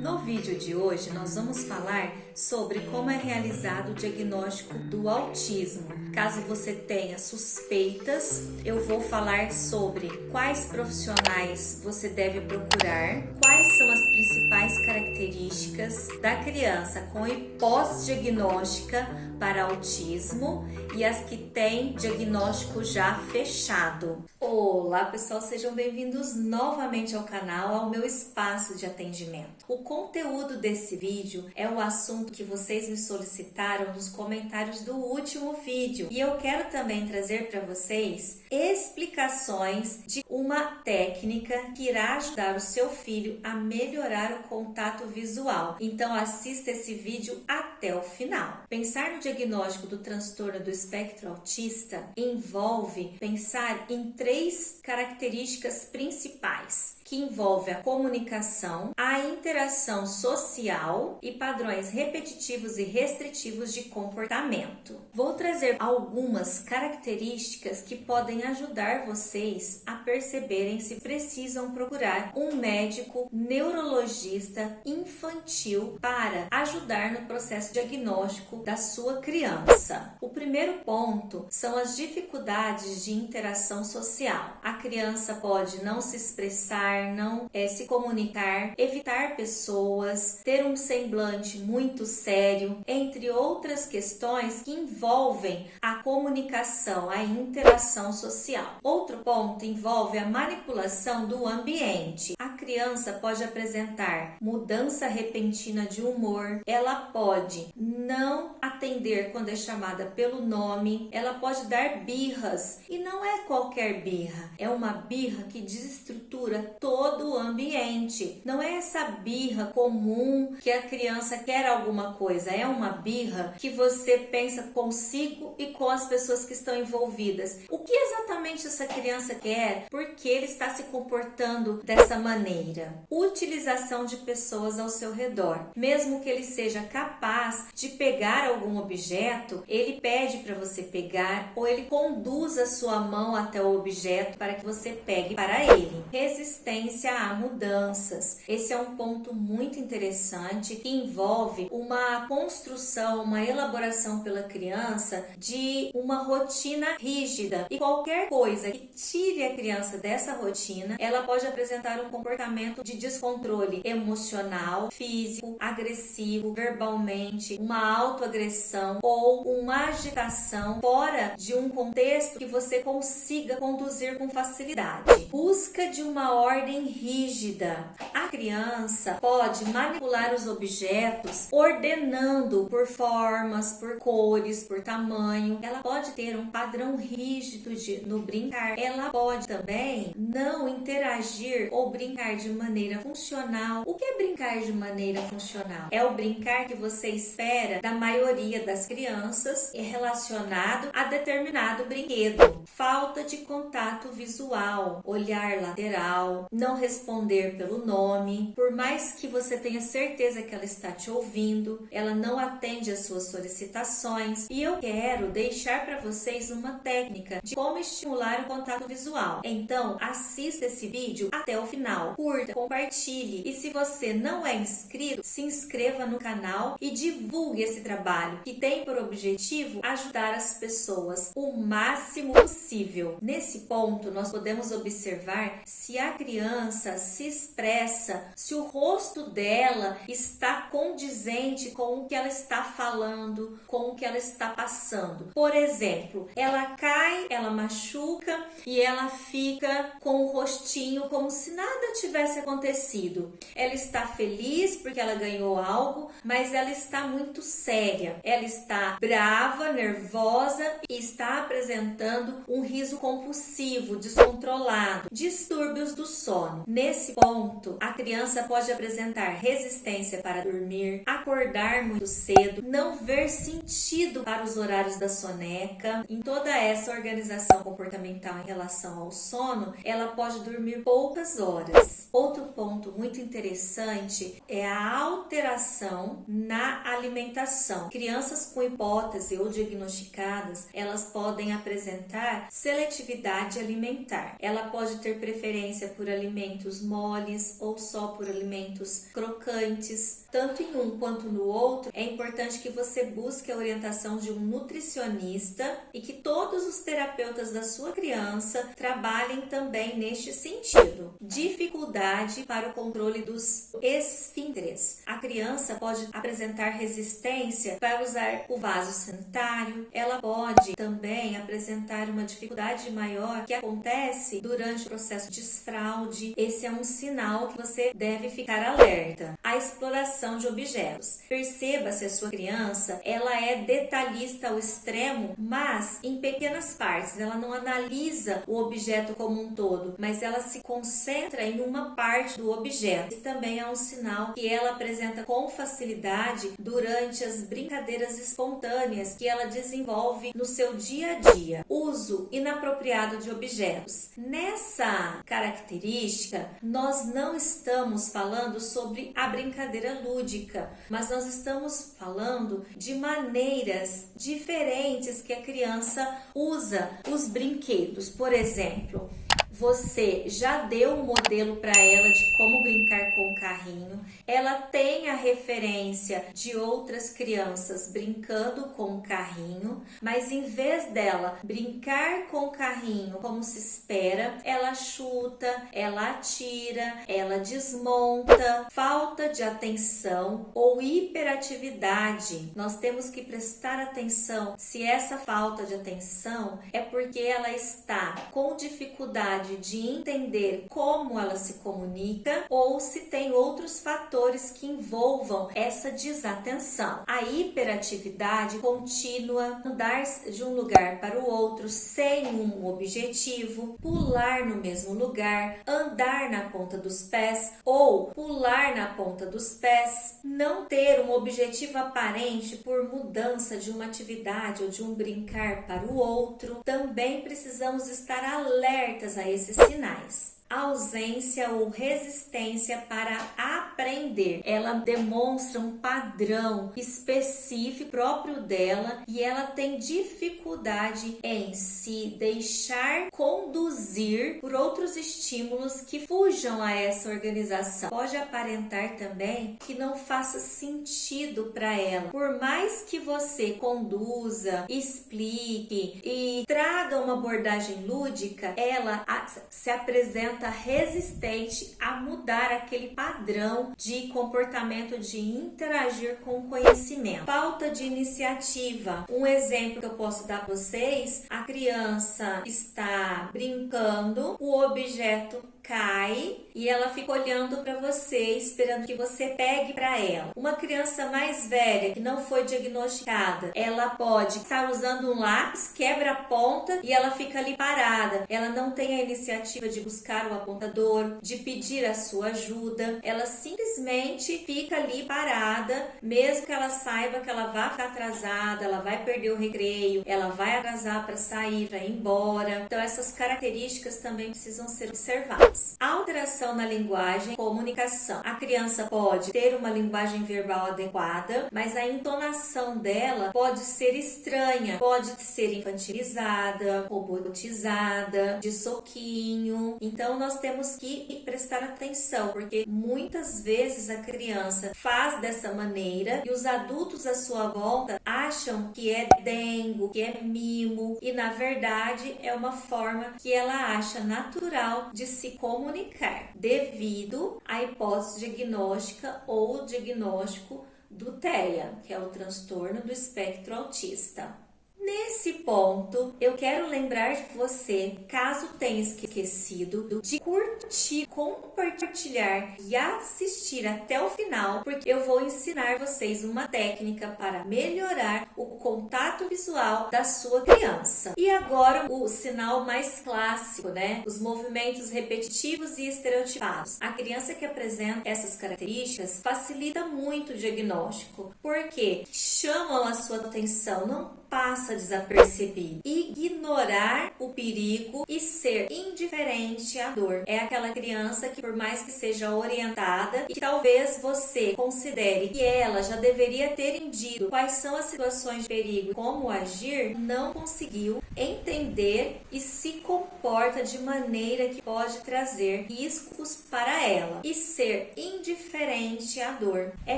No vídeo de hoje nós vamos falar sobre como é realizado o diagnóstico do autismo. Caso você tenha suspeitas, eu vou falar sobre quais profissionais você deve procurar, quais são as principais características da criança com hipótese diagnóstica para autismo e as que têm diagnóstico já fechado. Olá pessoal, sejam bem-vindos novamente ao canal, ao meu espaço de atendimento. O conteúdo desse vídeo é o assunto que vocês me solicitaram nos comentários do último vídeo e eu quero também trazer para vocês explicações de uma técnica que irá ajudar o seu filho a melhorar o contato visual. Então assista esse vídeo até o final. Pensar no diagnóstico do transtorno do espectro autista envolve pensar em três características principais, que envolve a comunicação, a interação social e padrões repetitivos e restritivos de comportamento. Vou trazer algumas características que podem ajudar vocês a perceberem se precisam procurar um médico neurologista infantil para ajudar no processo diagnóstico da sua criança. O primeiro ponto são as dificuldades de interação social. A criança pode não se expressar, não se comunicar, evitar pessoas, ter um semblante muito sério, entre outras questões que envolvem a comunicação, a interação social. Outro ponto envolve a manipulação do ambiente. A criança pode apresentar mudança repentina de humor, ela pode não atender quando é chamada pelo nome, ela pode dar birras, e não é qualquer birra, é uma birra que desestrutura todo o ambiente. Não é essa birra comum que a criança quer alguma coisa, é uma birra que você pensa consigo e com as pessoas que estão envolvidas. O que exatamente essa criança quer? Por que ele está se comportando dessa maneira? Utilização de pessoas ao seu redor. Mesmo que ele seja capaz de pegar algum objeto, ele pede para você pegar ou ele conduz a sua mão até o objeto para que você pegue para ele. Resistência a mudanças. Esse é um ponto muito interessante que envolve uma construção, uma elaboração pela criança de uma rotina rígida. E qualquer coisa que tire a criança dessa rotina, ela pode apresentar um comportamento de descontrole emocional, físico, agressivo, verbalmente, uma autoagressão ou uma agitação fora de um contexto que você consiga conduzir com facilidade. Busca de uma ordem rígida. A criança pode manipular os objetos ordenando por formas, por cores, por tamanho. Ela pode ter um padrão rígido no brincar. Ela pode também não interagir ou brincar de maneira funcional. O que é brincar de maneira funcional? É o brincar que você espera da maioria das crianças relacionado a determinado brinquedo. Falta de contato visual, olhar lateral, não responder pelo nome. Por mais que você tenha certeza que ela está te ouvindo, ela não atende às suas solicitações. E eu quero deixar para vocês uma técnica de como estimular o contato visual. Então, assista esse vídeo até o final, curta, compartilhe e se você não é inscrito, se inscreva no canal e divulgue esse trabalho que tem por objetivo ajudar as pessoas o máximo possível. Nesse ponto, nós podemos observar se a criança se expressa, se o rosto dela está condizente com o que ela está falando, com o que ela está passando. Por exemplo, ela cai, ela machuca e ela fica com o rostinho como se nada tivesse acontecido. Ela está feliz porque ela ganhou algo, mas ela está muito séria. Ela está brava, nervosa e está apresentando um riso compulsivo, descontrolado, distúrbios do sono. Nesse ponto, a criança pode apresentar resistência para dormir, acordar muito cedo, não ver sentido para os horários da soneca. Em toda essa organização comportamental em relação ao sono, ela pode dormir poucas horas. Outro ponto muito interessante é a alteração na alimentação. Crianças com hipótese ou diagnosticadas, elas podem apresentar seletividade alimentar. Ela pode ter preferência por alimentos alimentos moles ou só por alimentos crocantes. Tanto em um quanto no outro, é importante que você busque a orientação de um nutricionista e que todos os terapeutas da sua criança trabalhem também neste sentido. Dificuldade para o controle dos esfíncteres. A criança pode apresentar resistência para usar o vaso sanitário. Ela pode também apresentar uma dificuldade maior que acontece durante o processo de desfraude. Esse é um sinal que você deve ficar alerta. A exploração de objetos. Perceba se a sua criança ela é detalhista ao extremo, mas em pequenas partes. Ela não analisa o objeto como um todo, mas ela se concentra em uma parte do objeto. Esse também é um sinal que ela apresenta com facilidade durante as brincadeiras espontâneas que ela desenvolve no seu dia a dia. Uso inapropriado de objetos. Nessa característica, nós não estamos falando sobre a brincadeira lúdica, mas nós estamos falando de maneiras diferentes que a criança usa os brinquedos. Por exemplo, você já deu um modelo para ela de como brincar com o carrinho. Ela tem a referência de outras crianças brincando com o carrinho, mas em vez dela brincar com o carrinho como se espera, ela chuta, ela atira, ela desmonta. Falta de atenção ou hiperatividade. Nós temos que prestar atenção se essa falta de atenção é porque ela está com dificuldade de entender como ela se comunica ou se tem outros fatores que envolvam essa desatenção. A hiperatividade contínua, mudar de um lugar para o outro sem um objetivo, pular no mesmo lugar, andar na ponta dos pés ou pular na ponta dos pés, não ter um objetivo aparente por mudança de uma atividade ou de um brincar para o outro. Também precisamos estar alertas a esses sinais. Ausência ou resistência para aprender. Ela demonstra um padrão específico próprio dela e ela tem dificuldade em se deixar conduzir por outros estímulos que fujam a essa organização. Pode aparentar também que não faça sentido para ela. Por mais que você conduza, explique e traga uma abordagem lúdica, ela se apresenta resistente a mudar aquele padrão de comportamento de interagir com o conhecimento. Falta de iniciativa. Um exemplo que eu posso dar para vocês: a criança está brincando, o objeto cai e ela fica olhando para você, esperando que você pegue para ela. Uma criança mais velha que não foi diagnosticada, ela pode estar usando um lápis, quebra a ponta e ela fica ali parada. Ela não tem a iniciativa de buscar o apontador, de pedir a sua ajuda. Ela simplesmente fica ali parada, mesmo que ela saiba que ela vai ficar atrasada, ela vai perder o recreio, ela vai atrasar para sair, para ir embora. Então essas características também precisam ser observadas. Alteração na linguagem, comunicação. A criança pode ter uma linguagem verbal adequada, mas a entonação dela pode ser estranha, pode ser infantilizada, robotizada, de soquinho. Então nós temos que prestar atenção, porque muitas vezes a criança faz dessa maneira e os adultos à sua volta acham que é dengo, que é mimo, e na verdade é uma forma que ela acha natural de se comunicar, devido à hipótese diagnóstica ou diagnóstico do TEA, que é o transtorno do espectro autista. Nesse ponto, eu quero lembrar de você, caso tenha esquecido, de curtir, compartilhar e assistir até o final, porque eu vou ensinar vocês uma técnica para melhorar o contato visual da sua criança. E agora, o sinal mais clássico, né? Os movimentos repetitivos e estereotipados. A criança que apresenta essas características facilita muito o diagnóstico, porque chamam a sua atenção, não passa passa desapercebido. Ignorar o perigo e ser indiferente à dor. É aquela criança que, por mais que seja orientada e que talvez você considere que ela já deveria ter entendido quais são as situações de perigo e como agir, não conseguiu entender e se comporta de maneira que pode trazer riscos para ela. E ser indiferente à dor é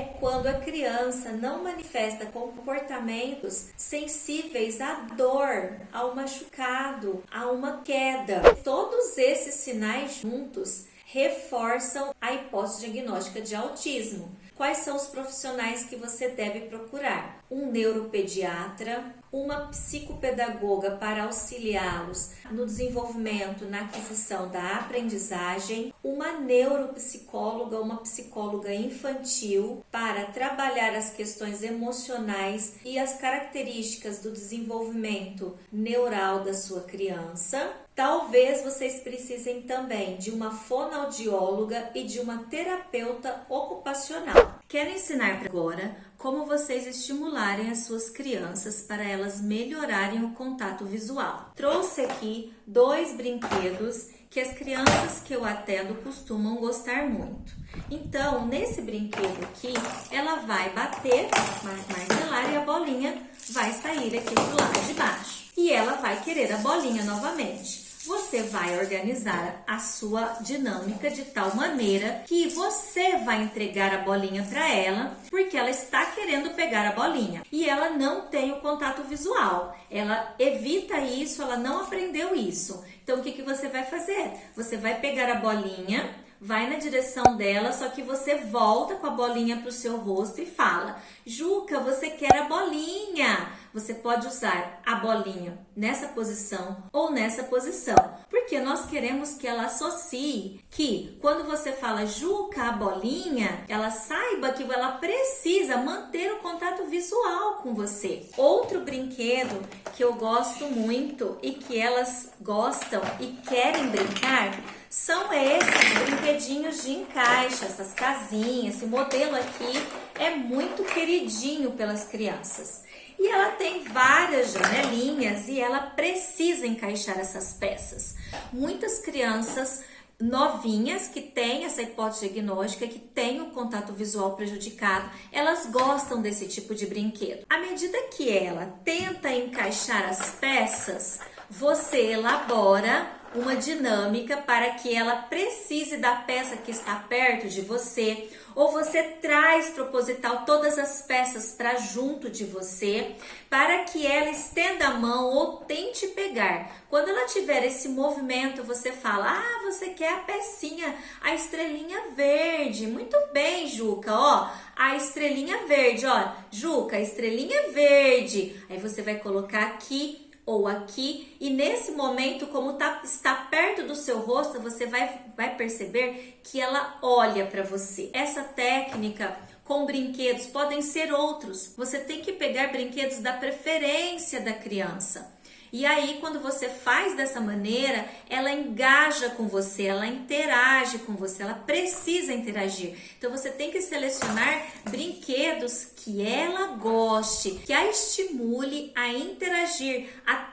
quando a criança não manifesta comportamentos sensíveis à dor, ao machucado, a uma queda. Todos esses sinais juntos reforçam a hipótese diagnóstica de autismo. Quais são os profissionais que você deve procurar? Um neuropediatra, uma psicopedagoga para auxiliá-los no desenvolvimento, na aquisição da aprendizagem, uma neuropsicóloga, uma psicóloga infantil para trabalhar as questões emocionais e as características do desenvolvimento neural da sua criança. Talvez vocês precisem também de uma fonoaudióloga e de uma terapeuta ocupacional. Quero ensinar agora como vocês estimularem as suas crianças para elas melhorarem o contato visual. Trouxe aqui 2 brinquedos que as crianças que eu atendo costumam gostar muito. Então, nesse brinquedo aqui, ela vai bater, martelar e a bolinha vai sair aqui do lado de baixo. E ela vai querer a bolinha novamente. Você vai organizar a sua dinâmica de tal maneira que você vai entregar a bolinha para ela, porque ela está querendo pegar a bolinha e ela não tem o contato visual. Ela evita isso, ela não aprendeu isso. Então, o que você vai fazer? Você vai pegar a bolinha, vai na direção dela, só que você volta com a bolinha para o seu rosto e fala: Juca, você quer a bolinha? Você pode usar a bolinha nessa posição ou nessa posição, porque nós queremos que ela associe que quando você fala Juca, a bolinha, ela saiba que ela precisa manter o contato visual com você. Outro brinquedo que eu gosto muito e que elas gostam e querem brincar são esses brinquedinhos de encaixe, essas casinhas. Esse modelo aqui é muito queridinho pelas crianças. E ela tem várias janelinhas e ela precisa encaixar essas peças. Muitas crianças novinhas que têm essa hipótese diagnóstica, que têm o contato visual prejudicado, elas gostam desse tipo de brinquedo. À medida que ela tenta encaixar as peças, você elabora uma dinâmica para que ela precise da peça que está perto de você, ou você traz proposital todas as peças para junto de você, para que ela estenda a mão ou tente pegar. Quando ela tiver esse movimento, você fala: você quer a pecinha, a estrelinha verde. Muito bem, Juca, ó, a estrelinha verde, ó, Juca, a estrelinha verde. Aí você vai colocar aqui ou aqui, e nesse momento, como está perto do seu rosto, você vai perceber que ela olha para você. Essa técnica com brinquedos podem ser outros. Você tem que pegar brinquedos da preferência da criança. E aí, quando você faz dessa maneira, ela engaja com você, ela interage com você, ela precisa interagir. Então, você tem que selecionar brinquedos que ela goste, que a estimule a interagir,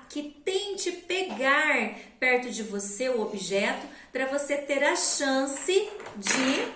que tente pegar perto de você o objeto, para você ter a chance de...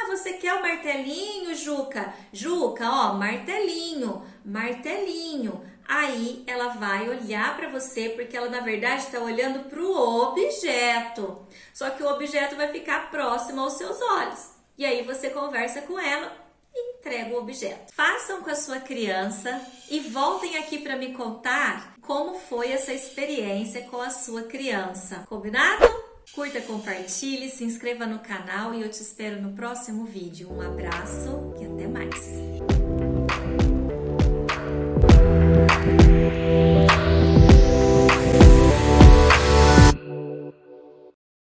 você quer o martelinho, Juca? Juca, ó, martelinho, martelinho. Aí ela vai olhar para você, porque ela na verdade está olhando para o objeto. Só que o objeto vai ficar próximo aos seus olhos. E aí você conversa com ela e entrega o objeto. Façam com a sua criança e voltem aqui para me contar como foi essa experiência com a sua criança. Combinado? Curta, compartilhe, se inscreva no canal e eu te espero no próximo vídeo. Um abraço e até